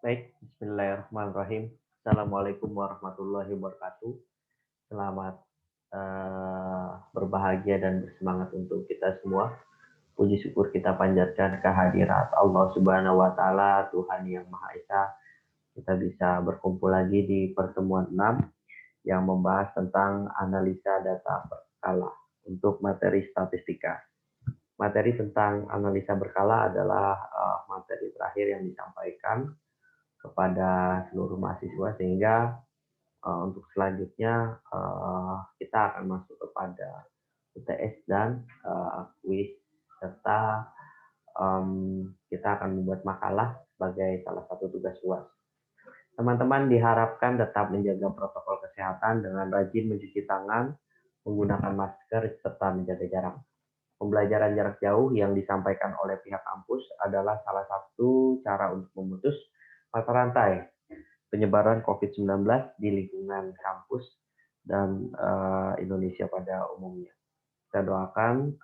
Baik, bismillahirrahmanirrahim. Assalamualaikum warahmatullahi wabarakatuh. Selamat berbahagia dan bersemangat untuk kita semua. Puji syukur kita panjatkan kehadirat Allah Subhanahu wa Ta'ala, Tuhan yang Maha Esa. Kita bisa berkumpul lagi di pertemuan 6 yang membahas tentang analisa data berkala untuk materi statistika. Materi tentang analisa berkala adalah materi terakhir yang disampaikan kepada seluruh mahasiswa sehingga untuk selanjutnya kita akan masuk kepada UTS dan kuis serta kita akan membuat makalah sebagai salah satu tugas UAS. Teman-teman diharapkan tetap menjaga protokol kesehatan dengan rajin mencuci tangan, menggunakan masker, serta menjaga jarak. Pembelajaran jarak jauh yang disampaikan oleh pihak kampus adalah salah satu cara untuk memutus mata rantai penyebaran COVID-19 di lingkungan kampus dan Indonesia pada umumnya. Kita doakan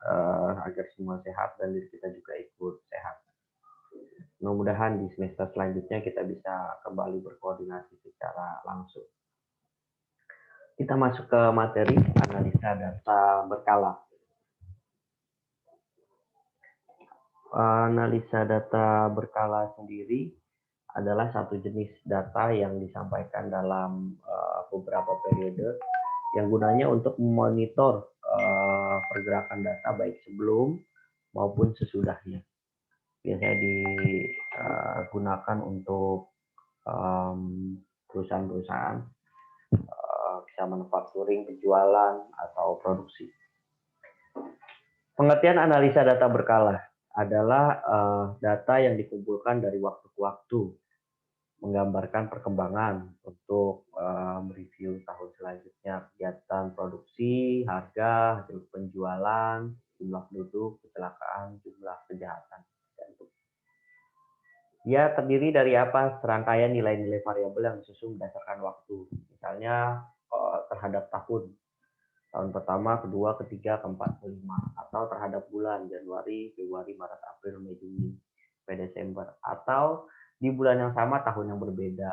agar semua sehat dan diri kita juga ikut sehat. Mudah-mudahan di semester selanjutnya kita bisa kembali berkoordinasi secara langsung. Kita masuk ke materi analisa data berkala. Analisa data berkala sendiri adalah satu jenis data yang disampaikan dalam beberapa periode yang gunanya untuk memonitor pergerakan data baik sebelum maupun sesudahnya. Biasanya digunakan untuk perusahaan-perusahaan bisa manufacturing, penjualan, atau produksi. Pengertian analisa data berkala adalah data yang dikumpulkan dari waktu ke waktu, menggambarkan perkembangan untuk mereview tahun selanjutnya, kegiatan produksi, harga, hasil penjualan, jumlah penduduk, kecelakaan, jumlah kejahatan. Dia terdiri dari apa? Serangkaian nilai-nilai variabel yang disusun berdasarkan waktu. Misalnya terhadap tahun pertama, kedua, ketiga, keempat, kelima, atau terhadap bulan Januari, Februari, Maret, April, Mei, Juni, sampai Desember, atau di bulan yang sama tahun yang berbeda.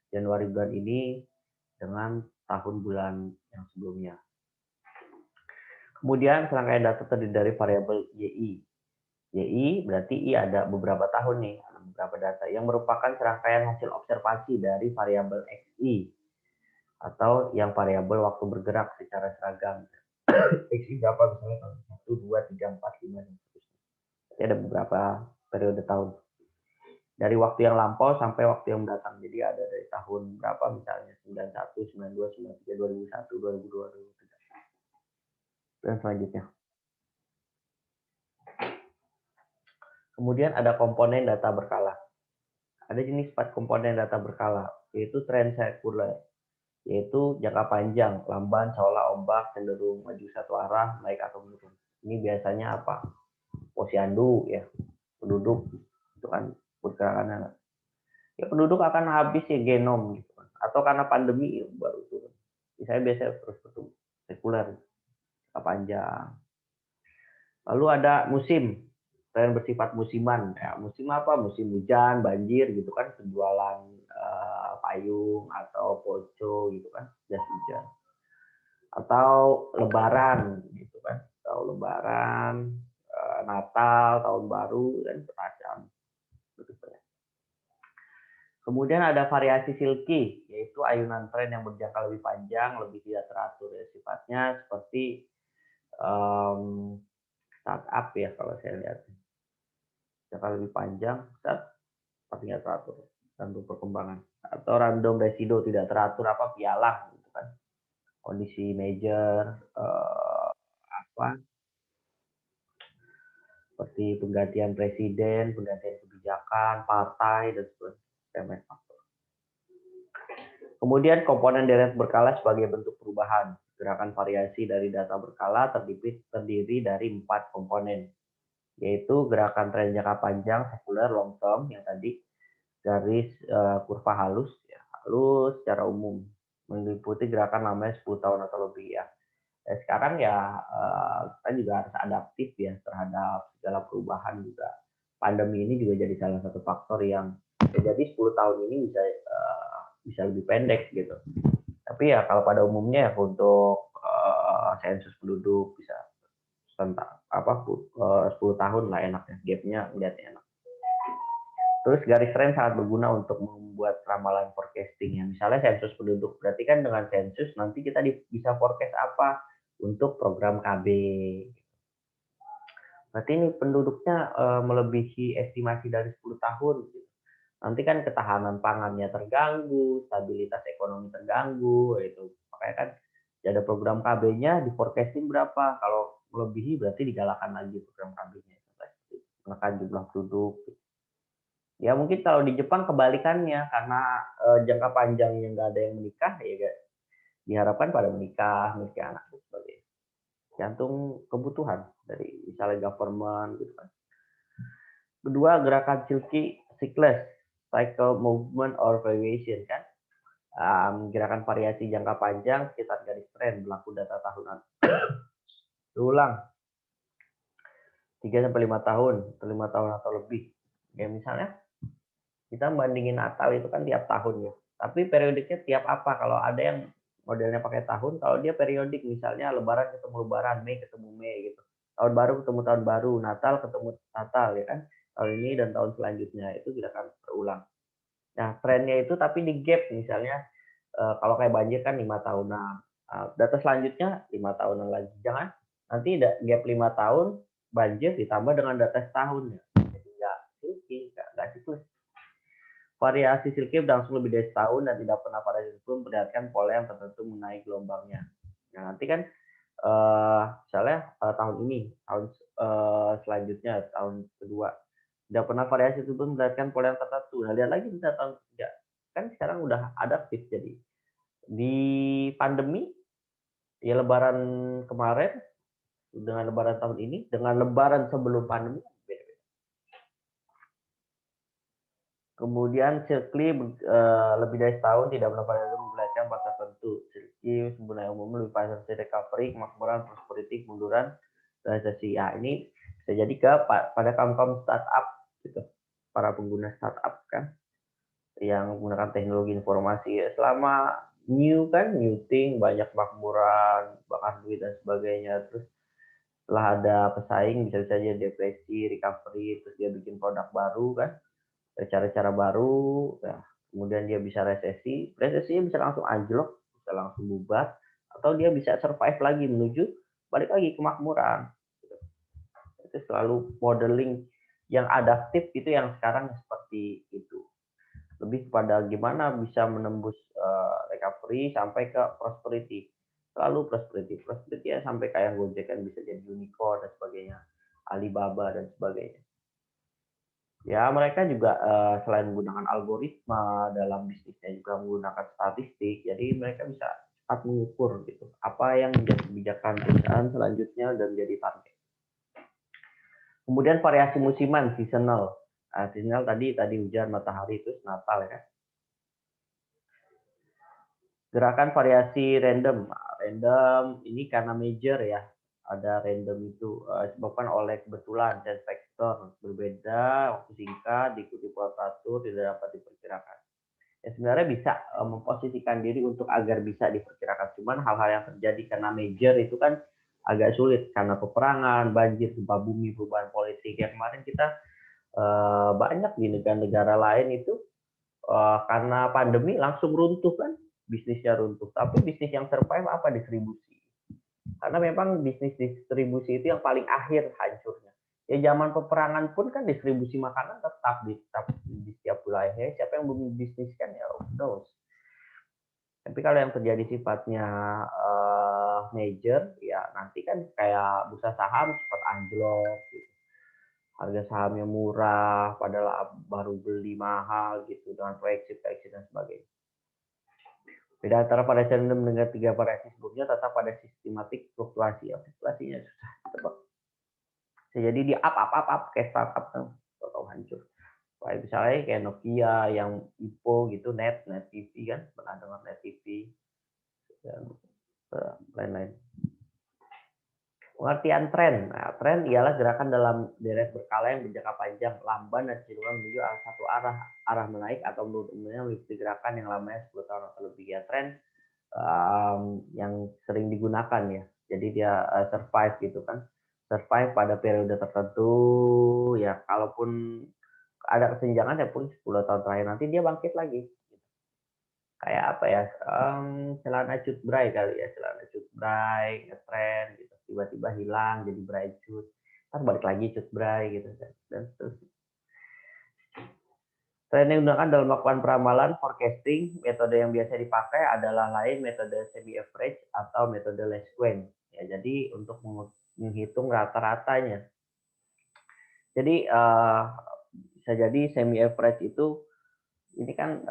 Januari bulan ini dengan tahun bulan yang sebelumnya. Kemudian serangkaian data terdiri dari variabel YI. YI berarti I ada beberapa tahun nih, ada beberapa data yang merupakan serangkaian hasil observasi dari variabel XI atau yang variabel waktu bergerak secara seragam. XI berapa misalnya tahun 1, 2, 3, 4, 5 dan seterusnya. Jadi ada beberapa periode tahun. Dari waktu yang lampau sampai waktu yang mendatang. Jadi ada dari tahun berapa misalnya 91, 92, 93, 2001, 2002, 2003 dan selanjutnya. Kemudian ada komponen data berkala. Ada jenis 4 komponen data berkala, yaitu tren sekuler, yaitu jangka panjang, lamban, seolah ombak, cenderung maju satu arah, naik atau menurun. Ini biasanya apa? Posyandu ya, penduduk itu kan pergerakan. Ya penduduk akan habis ya genom gitu kan. Atau karena pandemi ya, baru turun. Saya biasanya terus bertumbuh sekuler, jangka panjang. Lalu ada musim, tren bersifat musiman. Ya, musim apa? Musim hujan, banjir gitu kan, penjualan payung atau ponco gitu kan, jas hujan. Atau lebaran gitu kan, atau lebaran, Natal, tahun baru dan perayaan. Kemudian ada variasi silky, yaitu ayunan tren yang berjangka lebih panjang, lebih tidak teratur ya sifatnya seperti startup ya kalau saya lihat. Jangka lebih panjang, tapi nggak teratur dan perkembangan. Atau random residu tidak teratur apa pialang gitu kan. Kondisi major apa seperti penggantian presiden, penggantian kebijakan, partai dan sebagainya. Kemudian komponen deret berkala sebagai bentuk perubahan. Gerakan variasi dari data berkala terdiri dari 4 komponen, yaitu gerakan tren jangka panjang, sekuler, long term, yang tadi garis kurva halus, ya, halus secara umum, meliputi gerakan namanya 10 tahun atau lebih ya. Dan sekarang ya kita juga harus adaptif ya terhadap segala perubahan juga pandemi ini juga jadi salah satu faktor yang jadi 10 tahun ini bisa lebih pendek gitu. Tapi ya kalau pada umumnya ya untuk sensus penduduk bisa tentang 10 tahun lah enaknya, gapnya lihatnya enak. Terus garis rem sangat berguna untuk membuat ramalan forecasting ya. Misalnya sensus penduduk, berarti kan dengan sensus nanti kita bisa forecast apa untuk program KB. Berarti ini penduduknya melebihi estimasi dari 10 tahun. Nanti kan ketahanan pangannya terganggu, stabilitas ekonomi terganggu, itu makanya kan ada program KB-nya di forecasting berapa. Kalau melebihi berarti digalakan lagi program KB-nya. Menekan jumlah penduduk. Ya mungkin kalau di Jepang kebalikannya karena jangka panjangnya nggak ada yang menikah ya diharapkan pada menikah anak dan sebagainya. Jantung kebutuhan dari misalnya government gitu kan. Kedua gerakan cycles, cycle movement or variation kan. Gerakan variasi jangka panjang sekitar garis tren berlaku data tahunan. Berulang 3 sampai 5 tahun, atau 5 tahun atau lebih. Ya misalnya kita bandingin Natal itu kan tiap tahun ya. Tapi periodiknya tiap apa? Kalau ada yang modelnya pakai tahun, kalau dia periodik misalnya Lebaran ketemu Lebaran, Mei ketemu Mei gitu. Tahun baru ketemu tahun baru, Natal ketemu Natal ya kan. Tahun ini dan tahun selanjutnya itu tidak akan berulang. Nah, trennya itu tapi di gap misalnya kalau kayak banjir kan 5 tahunan. Data selanjutnya 5 tahunan lagi. Jangan nanti gap 5 tahun banjir ditambah dengan data setahun ya. Jadi nggak siklus. Variasi silke berlangsung lebih dari setahun dan tidak pernah pada pun memperlihatkan pola yang tertentu mengenai gelombangnya. Nah, nanti kan misalnya tahun ini, tahun selanjutnya, tahun kedua, tidak pernah variasi itu pun memperlihatkan pola yang tertentu. Nah, lihat lagi bisa tahun ketiga. Kan sekarang udah adaptif jadi. Di pandemi, ya lebaran kemarin, dengan lebaran tahun ini, dengan lebaran sebelum pandemi, beda-beda. Kemudian sirkli lebih dari setahun tidak pernah pada memperlihatkan pada tertentu. Sirkli sebenarnya umum lebih pada recovery, kemakmuran, prosperity, kemunduran, resesi. Ya ini bisa jadi pada kaum-kaum startup gitu, para pengguna startup kan yang menggunakan teknologi informasi. Selama new thing, banyak makmuran, bakar duit dan sebagainya. Terus setelah ada pesaing bisa saja depresi, recovery, terus dia bikin produk baru kan. Cara-cara baru, ya, kemudian dia bisa resesinya bisa langsung anjlok, bisa langsung bubar, atau dia bisa survive lagi menuju balik lagi ke makmuran. Itu selalu modeling yang adaptif itu yang sekarang seperti itu. Lebih kepada gimana bisa menembus recovery sampai ke prosperity. Selalu prosperity ya sampai kayak Gojek kan bisa jadi unicorn dan sebagainya, Alibaba dan sebagainya. Ya, mereka juga selain menggunakan algoritma dalam bisnisnya juga menggunakan statistik. Jadi mereka bisa cepat mengukur gitu apa yang menjadi kebijakan perusahaan selanjutnya dan jadi target. Kemudian variasi musiman seasonal. Seasonal tadi hujan, matahari, terus Natal ya kan. Gerakan variasi random. Random ini karena major ya. Ada random itu disebabkan oleh kebetulan dan faktor berbeda, waktu singkat, diikuti pola teratur, tidak dapat diperkirakan. Ya sebenarnya bisa memposisikan diri untuk agar bisa diperkirakan. Cuman hal-hal yang terjadi karena major itu kan agak sulit karena peperangan, banjir, gempa bumi, perubahan politik. Yang kemarin kita banyak di negara-negara lain itu karena pandemi langsung runtuh kan, bisnisnya runtuh. Tapi bisnis yang survive apa? Distribusi. Karena memang bisnis distribusi itu yang paling akhir hancurnya. Ya zaman peperangan pun kan distribusi makanan tetap di setiap wilayahnya. Siapa yang membisniskan ya who knows. Tapi kalau yang terjadi sifatnya major, ya nanti kan kayak bursa saham cepat anjlok. Gitu. Harga sahamnya murah, padahal baru beli mahal gitu dengan proyeksi dan sebagainya. Beda antara variasi random dengan 3 variasi sebelumnya tetap pada sistematik fluktuasi. Ya, fluktuasinya susah ditebak. Jadi di up kayak startup kan atau hancur. Kayak misalnya kayak Nokia yang IPO gitu, Net TV kan, pernah dengar Net TV dan lain-lain. Pengertian tren. Nah, tren ialah gerakan dalam deret berkala yang berjangka panjang, lamban dan cenderung menuju satu arah, arah menaik atau menurunnya mengikuti gerakan yang lamanya 10 tahun atau lebih. Ya, tren yang sering digunakan ya. Jadi dia survive gitu kan. Survive pada periode tertentu ya, kalaupun ada kesenjangan ya pun 10 tahun terakhir nanti dia bangkit lagi. Kayak apa ya? Celana Cut Bray kali ya, celana Cut Bray ngetren gitu. Tiba-tiba hilang jadi Bray Cut. Ntar balik lagi Cut Bray gitu kan. Dan terus tren yang digunakan dalam melakukan peramalan forecasting, metode yang biasa dipakai adalah lain metode semi average atau metode least square. Ya, jadi untuk menghitung rata-ratanya. Jadi bisa jadi semi average itu ini kan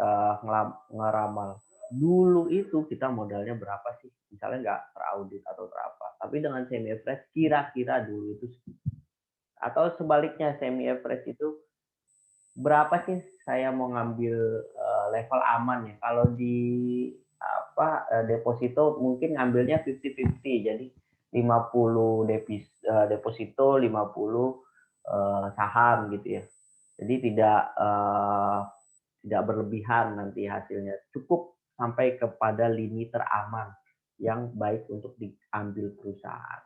ngeramal. Dulu itu kita modalnya berapa sih? Misalnya nggak teraudit atau berapa. Tapi dengan semi average kira-kira dulu itu atau sebaliknya semi average itu berapa sih saya mau ngambil level aman ya. Kalau di deposito mungkin ngambilnya 50-50. Jadi 50 deposito, 50 saham gitu ya. Jadi tidak berlebihan nanti hasilnya. Cukup sampai kepada lini teraman yang baik untuk diambil perusahaan.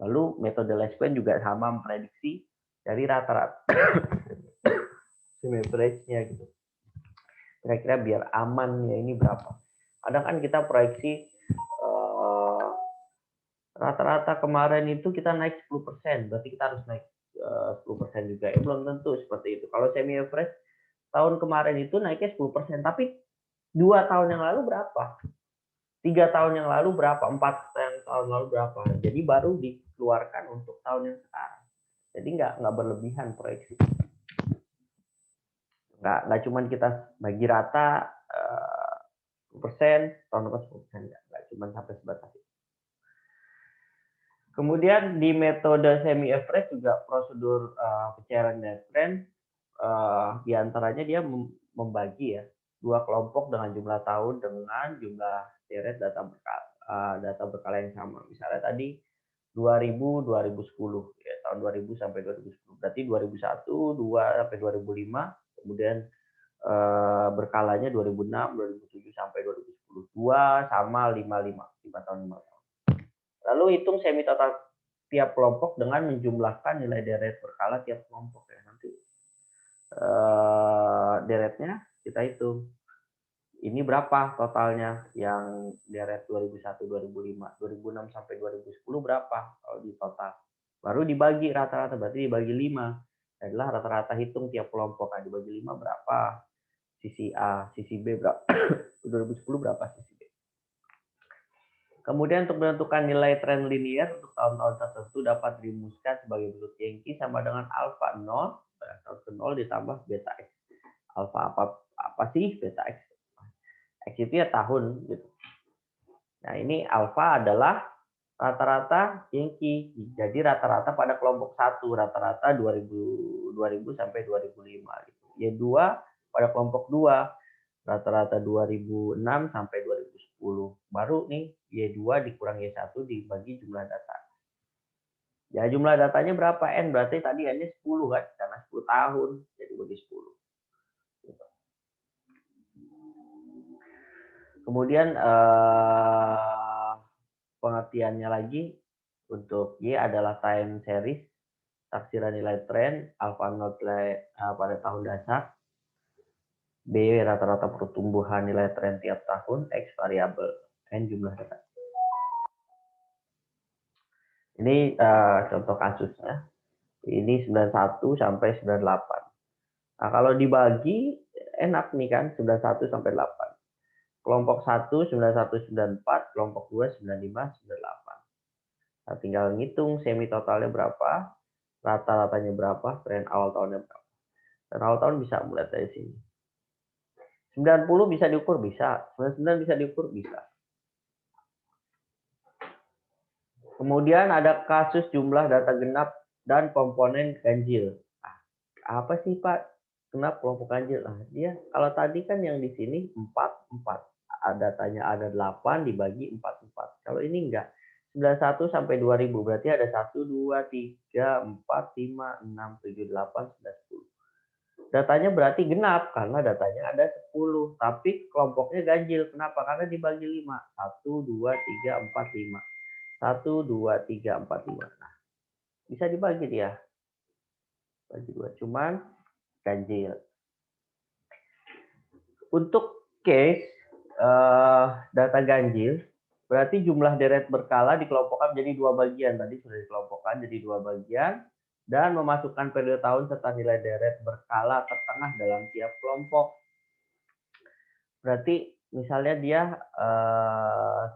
Lalu metode Lespen juga sama memprediksi dari rata-rata average-nya gitu. Kira-kira biar aman ya ini berapa. Kadang kan kita proyeksi rata-rata kemarin itu kita naik 10%, berarti kita harus naik 10% juga. Ya, belum tentu seperti itu. Kalau semi average tahun kemarin itu naiknya 10%, tapi 2 tahun yang lalu berapa? 3 tahun yang lalu berapa? 4 tahun lalu berapa? Jadi baru dikeluarkan untuk tahun yang sekarang. Jadi nggak berlebihan proyeksi. Nggak cuma kita bagi rata 10%, tahun depan 10%, nggak cuma sampai sebatas itu. Kemudian di metode semi average juga prosedur pencairan net trend diantaranya dia membagi ya 2 kelompok dengan jumlah tahun dengan jumlah deret data berkala yang sama. Misalnya tadi 2000 2010 ya, tahun 2000 sampai 2010. Berarti 2001 2 sampai 2005, kemudian berkalanya 2006 2007 sampai 2010. 2 sama 55 tahun 5 tahun. Lalu hitung semi total tiap kelompok dengan menjumlahkan nilai deret berkala tiap kelompok ya. Nanti deretnya kita hitung. Ini berapa totalnya yang deret 2001 2005, 2006 sampai 2010 berapa kalau di total. Baru dibagi rata-rata, berarti dibagi 5. Adalah rata-rata hitung tiap kelompok. Nah, dibagi 5 berapa? Sisi A, sisi B berapa? 2010 berapa sisi B? Kemudian untuk menentukan nilai tren linear untuk tahun-tahun tertentu dapat dirumuskan sebagai bentuk Yankee sama dengan alfa 0, ke 0 ditambah beta X. Alfa apa sih beta X? X itu ya tahun gitu. Nah, ini alfa adalah rata-rata Yankee. Jadi rata-rata pada kelompok 1, rata-rata 2000 sampai 2005 gitu. Y2 pada kelompok 2, rata-rata 2006 sampai 2010. Baru nih Y2 dikurang Y1 dibagi jumlah data. Ya jumlah datanya berapa N? Berarti tadi N-nya 10 kan? Karena 10 tahun jadi bagi 10. Kemudian pengertiannya lagi untuk Y adalah time series, taksiran nilai tren, alpha not pada tahun dasar, B rata-rata pertumbuhan nilai tren tiap tahun, X variabel, N jumlah data. Ini contoh kasusnya. Ini 91 sampai 98. Nah, kalau dibagi enak nih kan 91 sampai 8. Kelompok 1 91 94, kelompok 2 95 98. Nah, tinggal ngitung semi totalnya berapa, rata-ratanya berapa, tren awal tahunnya berapa. Tren awal tahun bisa mulai dari sini. 90 bisa diukur, bisa. 99 bisa diukur, bisa. Kemudian ada kasus jumlah data genap dan komponen ganjil. Nah, apa sih Pak genap kelompok ganjil? Nah, dia kalau tadi kan yang di sini 4. Datanya ada 8 dibagi 4. Kalau ini enggak. 91 sampai 2000. Berarti ada 1, 2, 3, 4, 5, 6, 7, 8, 9, 10. Datanya berarti genap karena datanya ada 10. Tapi kelompoknya ganjil. Kenapa? Karena dibagi 5. 1, 2, 3, 4, 5. 1, 2, 3, 4, 5. Nah, bisa dibagi dia. Bagi 2. Cuman ganjil. Untuk case data ganjil, berarti jumlah deret berkala dikelompokkan menjadi 2 bagian. Tadi sudah dikelompokkan jadi 2 bagian dan memasukkan periode tahun serta nilai deret berkala tertengah dalam tiap kelompok. Berarti misalnya dia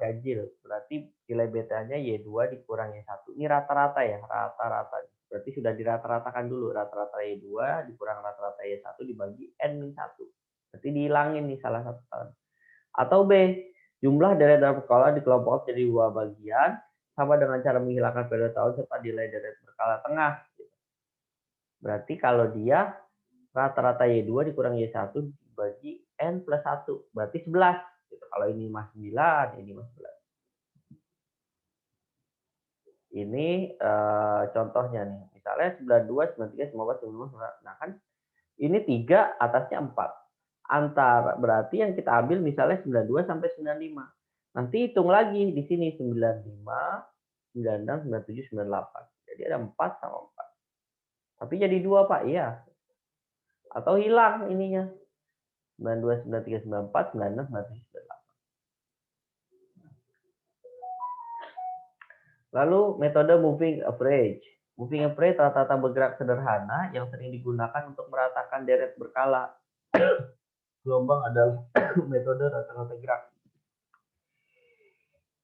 ganjil, berarti nilai betanya Y2 dikurangi 1. Ini rata-rata ya, rata-rata. Berarti sudah dirata-ratakan dulu, rata-rata Y2 dikurang rata-rata Y1 dibagi N-1. Berarti dihilangin nih salah satu tahun. Atau B, jumlah deret dalam skala dikelompokkan jadi 2 bagian sama dengan cara menghilangkan periode tahun serta nilai deret berkala tengah. Berarti kalau dia rata-rata Y2 dikurang Y1 dibagi N plus 1. Berarti 11. Gitu. Kalau ini mas 9, ini mas 11. Ini contohnya nih. Misalnya 92, 93, 94, 95. Nah kan ini 3, atasnya 4. Antara berarti yang kita ambil misalnya 92 sampai 95. Nanti hitung lagi di sini 95, 96, 97, 98. Jadi ada 4 sama 4. Tapi jadi 2, Pak. Iya. Atau hilang ininya. 92, 93, 94, 96, 97, 98. Lalu metode moving average. Moving average rata-rata bergerak sederhana yang sering digunakan untuk meratakan deret berkala. Gelombang adalah metode rata-rata gerak.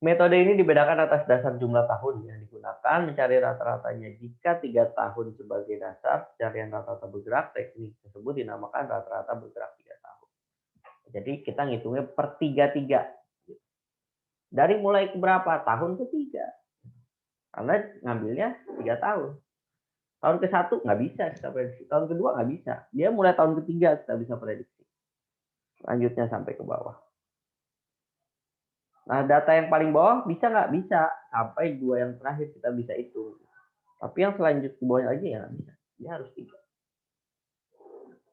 Metode ini dibedakan atas dasar jumlah tahun yang digunakan mencari rata-ratanya. Jika 3 tahun sebagai dasar pencarian rata-rata bergerak, teknik tersebut dinamakan rata-rata bergerak 3 tahun. Jadi kita ngitungnya per 3-3. Dari mulai ke berapa? Tahun ke-3. Karena ngambilnya 3 tahun. Tahun ke-1 nggak bisa kita prediksi. Tahun ke-2 nggak bisa. Dia mulai tahun ke-3 kita bisa prediksi. Lanjutnya sampai ke bawah. Nah, data yang paling bawah bisa nggak? Bisa. Sampai 2 yang terakhir kita bisa hitung. Tapi yang selanjutnya ke bawah lagi ya nggak bisa. Dia harus 3.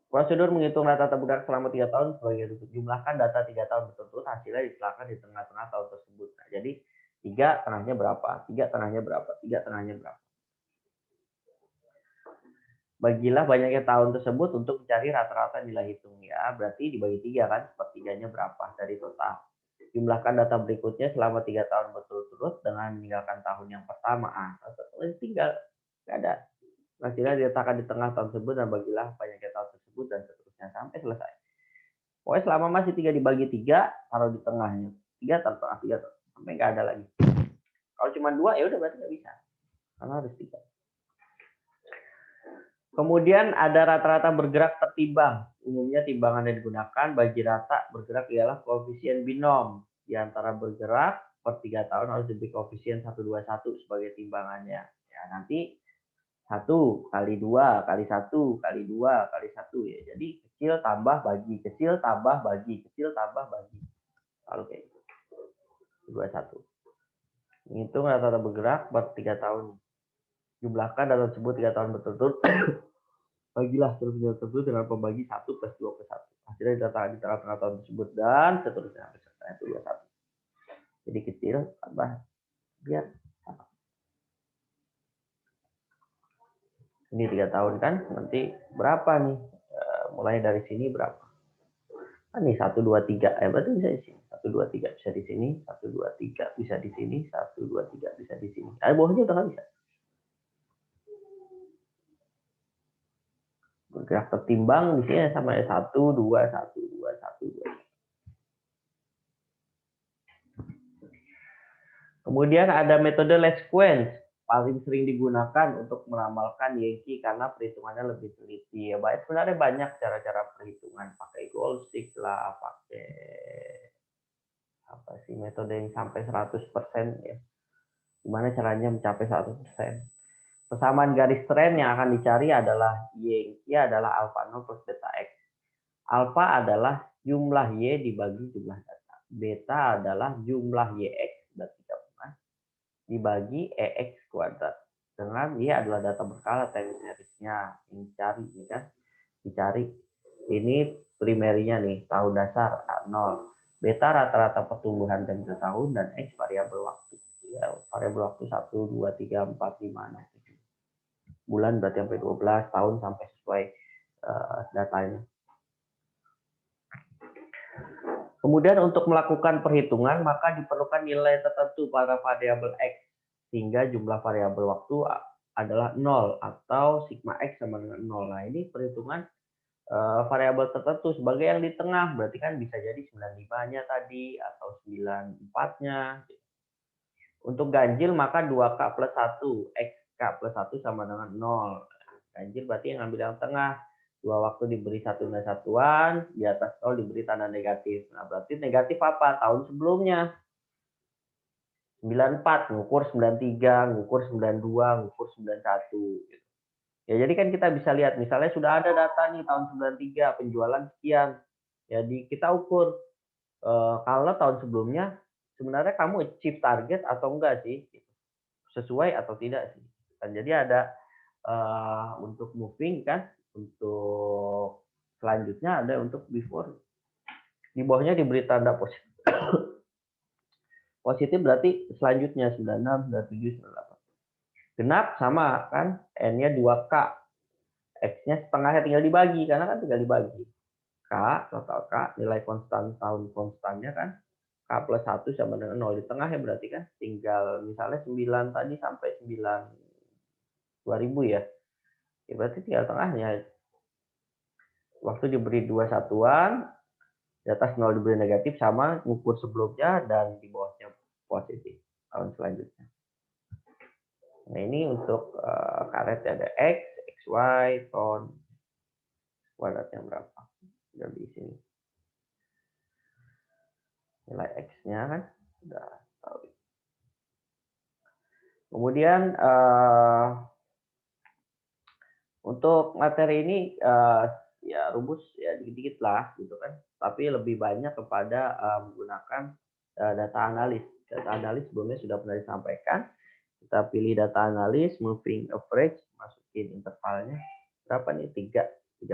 Prosedur menghitung rata-rata bergerak selama 3 tahun sebagai berikut. Jumlahkan data 3 tahun berturut-turut, hasilnya disilakan di tengah-tengah tahun tersebut. Nah, jadi 3 tengahnya berapa? 3 tengahnya berapa? 3 tengahnya berapa? Bagilah banyaknya tahun tersebut untuk mencari rata-rata nilai hitung ya. Berarti dibagi 3 kan, sepertiganya berapa dari total. Jumlahkan data berikutnya selama 3 tahun berturut-turut dengan meninggalkan tahun yang pertama. Tinggal nggak ada. Hasilnya diletakkan di tengah tahun tersebut dan bagilah banyaknya tahun tersebut dan seterusnya sampai selesai. Pokoknya selama masih 3 dibagi 3, taruh di tengahnya. 3 taruh tengah, 3 taruh. Sampai nggak ada lagi. Kalau cuma 2 ya udah berarti nggak bisa. Karena harus 3. Kemudian ada rata-rata bergerak tertimbang. Umumnya timbangan yang digunakan bagi rata bergerak ialah koefisien binom. Di antara bergerak per 3 tahun harus diberi koefisien 121 sebagai timbangannya. Ya, nanti 1 kali 2 kali 1 kali 2 kali 1 ya. Jadi kecil tambah bagi, kecil tambah bagi, kecil tambah bagi. Lalu kayak gitu. 21. Menghitung rata-rata bergerak per 3 tahun. Jumlahkan data tersebut 3 tahun berturut-turut. Bagilah seluruh tersebut dengan pembagi 1 plus 2 plus 1. Hasilnya data di tengah-tengah tahun tersebut dan seterusnya. Itu 21. Jadi kecil tambah biar sama. Ini 3 tahun kan, nanti berapa nih? Mulai dari sini berapa? Ini 1, 2, 3. Berarti bisa di sini. 1, 2, 3 bisa di sini. 1, 2, 3 bisa di sini. 1, 2, 3 bisa di sini. Bawahnya udah nggak bisa. Bergerak tertimbang di sini sama 1, 2, 1, 2, 1, 2. Kemudian ada metode least squares. Paling sering digunakan untuk meramalkan Yankee karena perhitungannya lebih teliti. Ya, sebenarnya banyak cara-cara perhitungan. Pakai Goldstick lah, pakai apa sih metode yang sampai 100% ya. Gimana caranya mencapai 100%? Persamaan garis tren yang akan dicari adalah Y adalah alpha 0 plus beta X. Alpha adalah jumlah Y dibagi jumlah data. Beta adalah jumlah YX berarti gabungan. dibagi EX kuadrat. Dengan dia adalah data berkala time series-nya yang dicari, nih kan? Dicari. Ini primerinya nih, tahun dasar 0. Beta rata-rata pertumbuhan jam tahun dan X variabel waktu. Ya, variabel waktu 1, 2, 3, 4, 5, 6, 7. Bulan berarti sampai 12, tahun sampai sesuai datanya. Kemudian untuk melakukan perhitungan, maka diperlukan nilai tertentu pada variabel X, sehingga jumlah variabel waktu adalah 0 atau sigma X sama dengan 0. Nah, ini perhitungan variabel tertentu sebagai yang di tengah, berarti kan bisa jadi 95-nya tadi atau 94-nya. Untuk ganjil maka 2K plus 1, XK plus 1 sama dengan 0. Ganjil berarti yang ambil yang tengah. Dua waktu diberi satu dan satuan, di atas 0 diberi tanda negatif. Nah, berarti negatif apa? Tahun sebelumnya. 94, ngukur 93, ngukur 92, ngukur 91. Ya, jadi kan kita bisa lihat, misalnya sudah ada data nih tahun 93, penjualan sekian. Jadi kita ukur, kalau tahun sebelumnya, sebenarnya kamu achieve target atau enggak sih? Sesuai atau tidak sih? Dan jadi ada untuk moving kan, untuk selanjutnya ada untuk before. Di bawahnya diberi tanda positif. Positif berarti selanjutnya 96, 97, 98. Genap sama kan, N-nya 2K. X-nya setengahnya tinggal dibagi, karena kan tinggal dibagi. K, total K, nilai konstan tahun konstannya kan, K plus 1 sama dengan 0. Di tengahnya berarti kan tinggal misalnya 9 tadi sampai 9 2000 ya. Ya berarti tinggal tengahnya. Waktu diberi 2 satuan, di atas 0 diberi negatif sama ngukur sebelumnya dan di bawahnya positif tahun selanjutnya. Nah, ini untuk karet ada X, XY, ton, kuadratnya berapa. Sudah di sini. Nilai X-nya kan sudah tahu. Kemudian untuk materi ini ya rumus ya dikit-dikit lah gitu kan. Tapi lebih banyak kepada menggunakan data analis. Data analis sebelumnya sudah pernah disampaikan. Kita pilih data analis, moving average, masukin intervalnya. Berapa nih? 3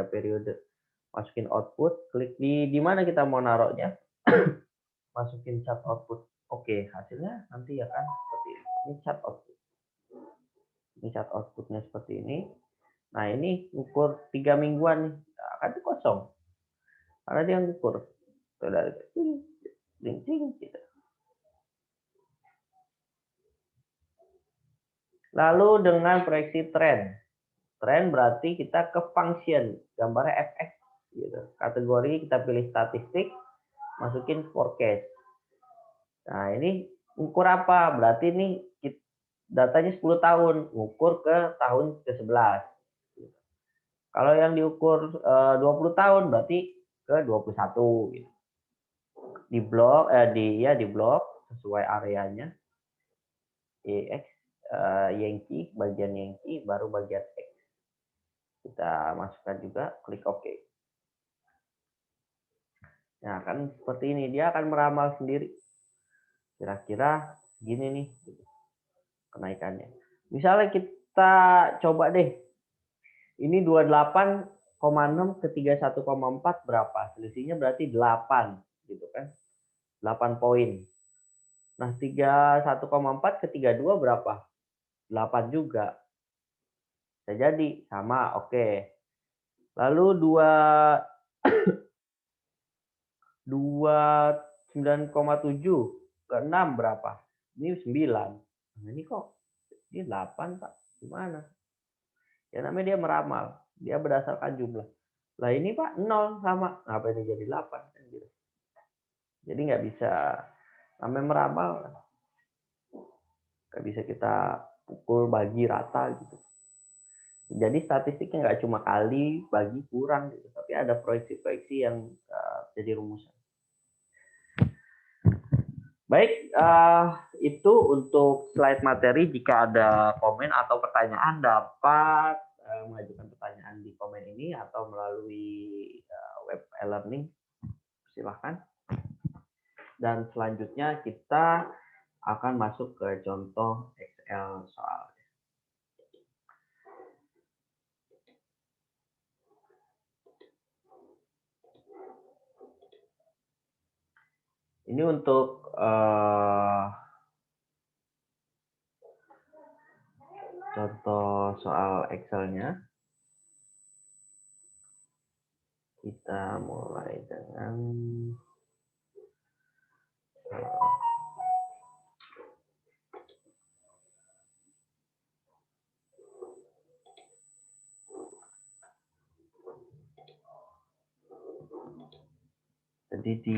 periode. Masukin output, klik di mana kita mau naruhnya. Masukin chart output. Oke, hasilnya nanti ya kan seperti ini. Ini chart output. Ini chart outputnya seperti ini. Nah, ini ukur 3 mingguan nih. Nah, kan itu kosong. Karena dia ngukur. Dari gitu. Lalu dengan proyeksi tren. Tren berarti kita ke function, gambarnya fx gitu. Kategori kita pilih statistik, masukin forecast. Nah, ini ukur apa? Berarti ini datanya 10 tahun, ukur ke tahun ke-11. Kalau yang diukur 20 tahun berarti ke 21 gitu. Di blok di blok sesuai areanya. X Yankee, bagian Yankee baru bagian X. Kita masukkan juga, klik OK. Nah, kan seperti ini, dia akan meramal sendiri. Kira-kira gini nih kenaikannya. Misalnya kita coba deh. Ini 28,6 ke 31,4 berapa? Selisihnya berarti 8 gitu kan. 8 poin. Nah, 31,4 ke 32 berapa? 8 juga. Bisa jadi sama, oke. Lalu 29,7 ke 6 berapa? Ini 9. Nah, ini kok ini 8, Pak. Gimana? Ya namanya dia meramal. Dia berdasarkan jumlah. Lah ini Pak 0 sama. Ngapa ini jadi 8? Jadi nggak bisa. Namanya meramal. Nggak bisa kita pukul, bagi, rata gitu. Jadi statistiknya nggak cuma kali, bagi, kurang gitu. Tapi ada proyeksi-proyeksi yang jadi rumusan. Baik, itu untuk slide materi. Jika ada komen atau pertanyaan dapat mengajukan pertanyaan di komen ini atau melalui web e-learning. Silahkan. Dan selanjutnya kita akan masuk ke contoh Excel soal. Ini untuk contoh soal Excel-nya. Kita mulai dengan jadi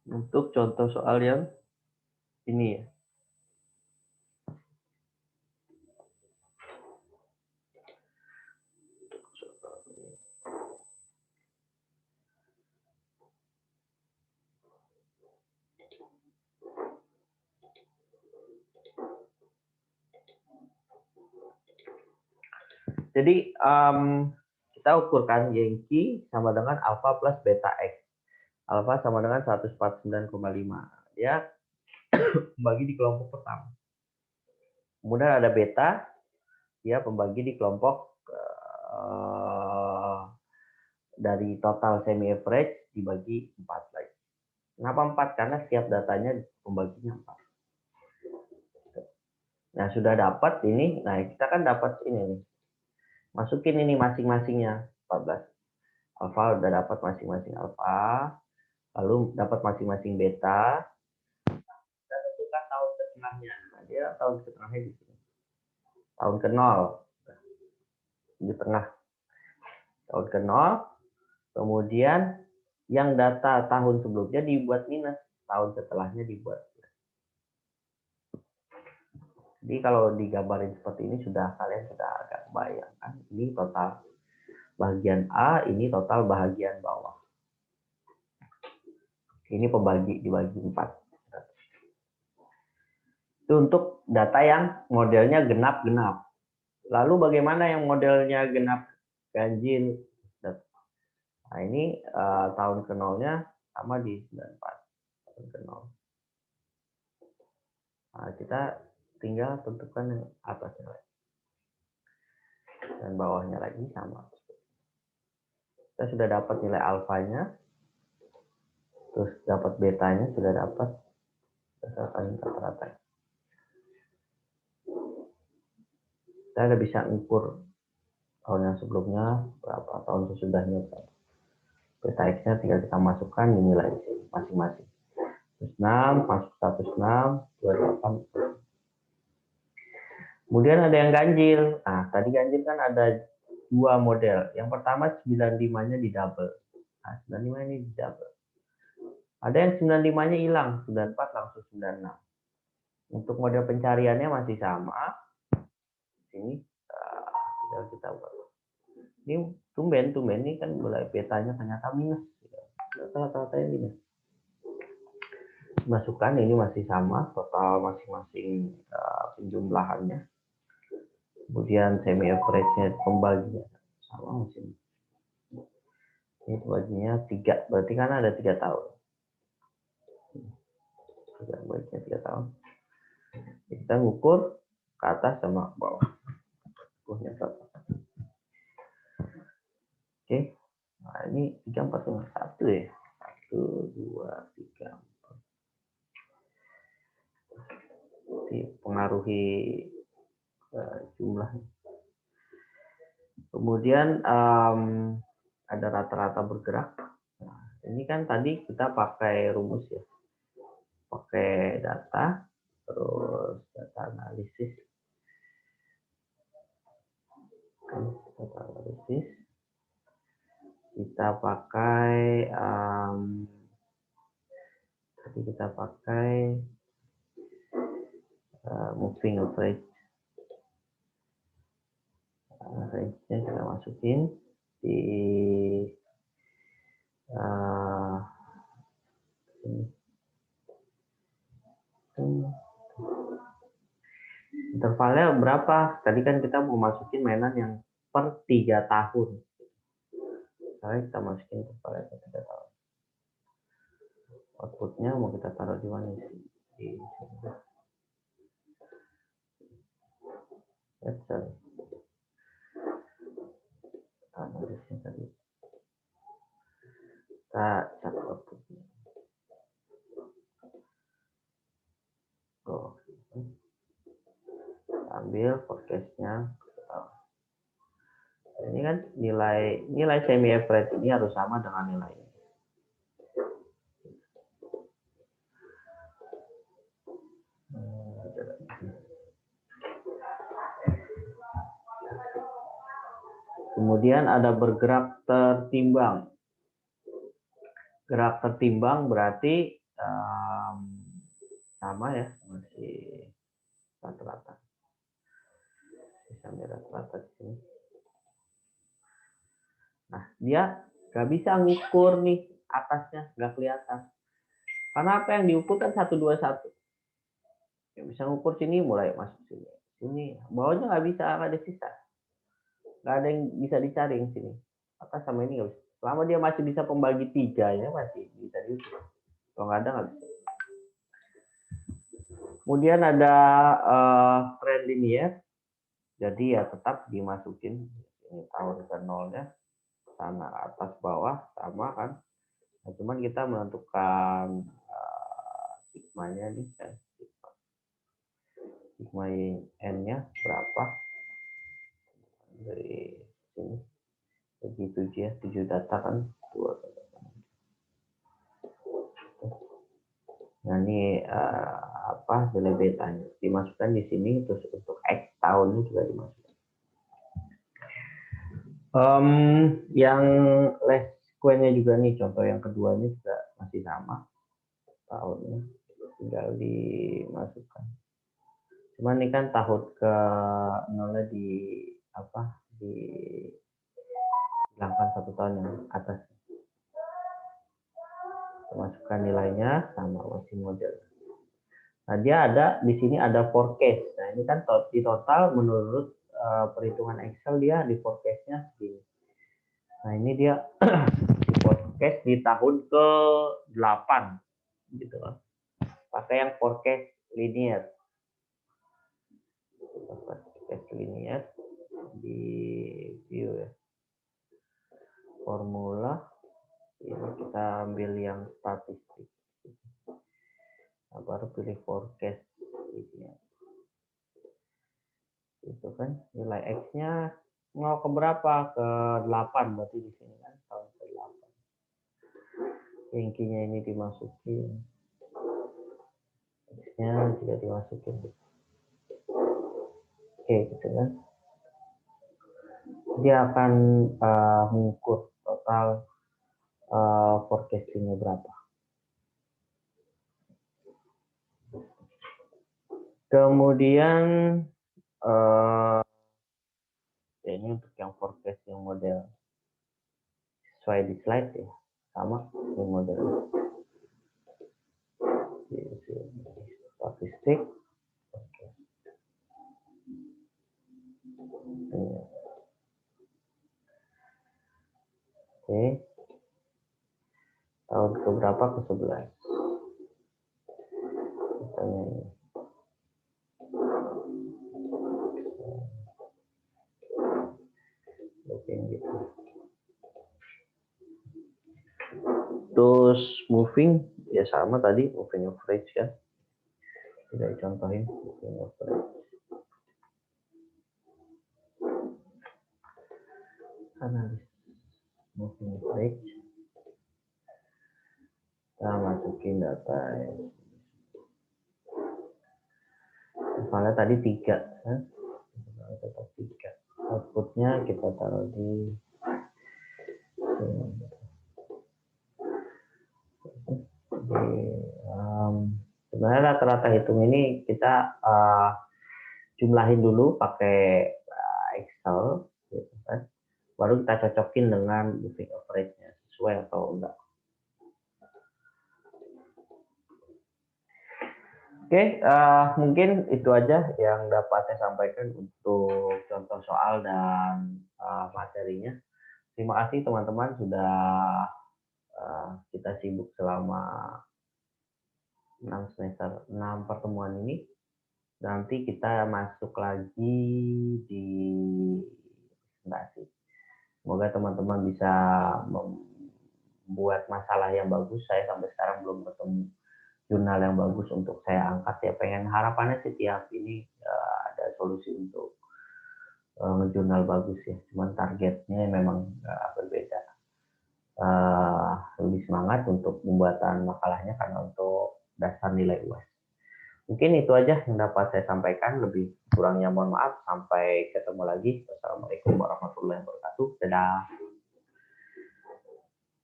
untuk contoh soal yang ini ya. Jadi kita ukurkan Yankee sama dengan alpha plus beta X. Alpha sama dengan 149,5. Dia membagi di kelompok pertama. Kemudian ada beta, dia membagi di kelompok dari total semi average dibagi 4 lagi. Kenapa 4? Karena setiap datanya pembaginya 4. Nah, sudah dapat ini. Nah, kita kan dapat ini nih. Masukin ini masing-masingnya 14. Alpha udah dapat masing-masing alpha. Lalu dapat masing-masing beta. Dan tentukan tahun setengahnya. Nah, dia tahun setengahnya di sini. Tahun ke 0. Di tengah. Tahun ke 0. Kemudian yang data tahun sebelumnya dibuat minus. Tahun setelahnya dibuat. Jadi kalau digambarin seperti ini kalian sudah agak bayangkan. Ini total bagian A, ini total bagian bawah. Ini pembagi dibagi 4. Itu untuk data yang modelnya genap-genap. Lalu bagaimana yang modelnya genap ganjil? Nah, ini tahun ke nolnya sama di 94. Tahun ke 0. Nah, kita tinggal tentukan yang atasnya lagi. Dan bawahnya lagi sama. Kita sudah dapat nilai alfanya. Terus dapat betanya sudah dapat. Berdasarkan rata-rata. Kita udah bisa ngukur tahun yang sebelumnya berapa, tahun sesudahnya berapa. Beta X-nya tinggal kita masukkan nilai masing-masing. 106, masuk 106, 28. Kemudian ada yang ganjil. Nah, tadi ganjil kan ada 2 model. Yang pertama 95-nya di double. Nah, 95 ini di double. Ada yang 95-nya hilang, 94 langsung 96. Untuk model pencariannya masih sama. Sini tinggal kita buat. Ini tumben ini kan mulai betanya ternyata minus. Rata-rata minus. Masukkan ini masih sama, total masing-masing penjumlahannya. Kemudian semi average-nya pembaginya sama masih. Ini baginya 3, berarti kan ada 3 tahun. Baginya 3 tahun. Kita ngukur ke atas sama bawah. Ukurnya berapa? Oke. Nah, ini 3, 4, 5, 1 ya. 1, 2, 3, 4. Dipengaruhi jumlahnya. Kemudian ada rata-rata bergerak. Nah, ini kan tadi kita pakai rumus ya. Pakai data, terus data analisis. Data analisis. Kita pakai tadi kita pakai moving average. Range-nya kita masukin di Intervalnya berapa? Tadi kan kita mau masukin mainan yang per 3 tahun. Sekarang kita masukin intervalnya per 3 tahun. Outputnya mau kita taruh di mana sih? Di sini. Analisnya tadi. Kita catat outputnya. Ambil forecastnya. Ini kan nilai semi average ini harus sama dengan nilai ini. Kemudian ada bergerak tertimbang. Gerak tertimbang berarti sama ya, masih rata-rata. Sampai rata-rata di sini. Nah, dia nggak bisa ngukur nih atasnya, nggak kelihatan. Karena apa yang diukur kan 121. Yang bisa ngukur sini mulai masuk sini. Sini bawahnya nggak bisa, nggak ada sisa. Nggak ada yang bisa dicari yang sini. Atas sama ini nggak bisa. Selama dia masih bisa pembagi 3 ya masih bisa diukur. Kalau nggak ada nggak bisa. Kemudian ada trend linear. Jadi ya tetap dimasukin ini tahun ke nolnya sana atas bawah sama kan. Nah, cuman kita menentukan sigmanya nih kan. Sigma n-nya berapa dari sini jadi 7 ya, 7 data kan 2. Nah ini nilai betanya dimasukkan di sini, terus untuk X tahunnya juga dimasukkan. Yang less square-nya juga nih, contoh yang kedua ini juga masih sama tahunnya, tinggal dimasukkan. Cuman ini kan tahun ke nolnya dihilangkan 1 tahun yang atas. Masukkan nilainya sama masih model. Nah dia ada di sini ada forecast. Nah ini kan di total menurut perhitungan Excel dia di forecastnya segini. Nah ini dia di forecast di tahun ke-8 gitu kan. Pakai yang forecast linear. Forecast linear di view ya. Formula ini kita ambil yang statistik. Nah, baru pilih forecast linear. Itu kan nilai X-nya mau ke berapa? Ke 8 berarti di sini kan tahun ke-8. Ringkinya ini dimasukin. X-nya juga dimasukin. Oke, gitu kan. Dia akan mengukur total forecastingnya berapa. Kemudian ini untuk yang forecasting model sesuai di slide ya, sama ini model statistik. Oke, tahun ke berapa? Ke-11. Misalnya ini. Gitu. Terus moving ya sama tadi, moving average kan. Tidak dicontohin moving average. Analis moving average. Kita masukin data ya. Misalnya tadi 3 kan. Tetap 3. Outputnya kita taruh di sebenarnya rata-rata hitung ini kita jumlahin dulu pakai Excel gitu kan. Baru kita cocokin dengan moving average-nya sesuai atau enggak. Oke, mungkin itu aja yang dapat saya sampaikan untuk contoh soal dan materinya. Terima kasih teman-teman sudah kita sibuk selama 6 pertemuan ini. Nanti kita masuk lagi di presentasi. Semoga teman-teman bisa membuat masalah yang bagus. Saya sampai sekarang belum ketemu jurnal yang bagus untuk saya angkat ya. Pengen harapannya setiap ini ada solusi untuk ngejurnal bagus ya. Cuman targetnya memang berbeda. Lebih semangat untuk pembuatan makalahnya karena untuk dasar nilai UAS. Mungkin itu aja yang dapat saya sampaikan. Lebih kurangnya mohon maaf. Sampai ketemu lagi. Wassalamualaikum warahmatullahi wabarakatuh. Dadah.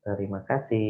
Terima kasih.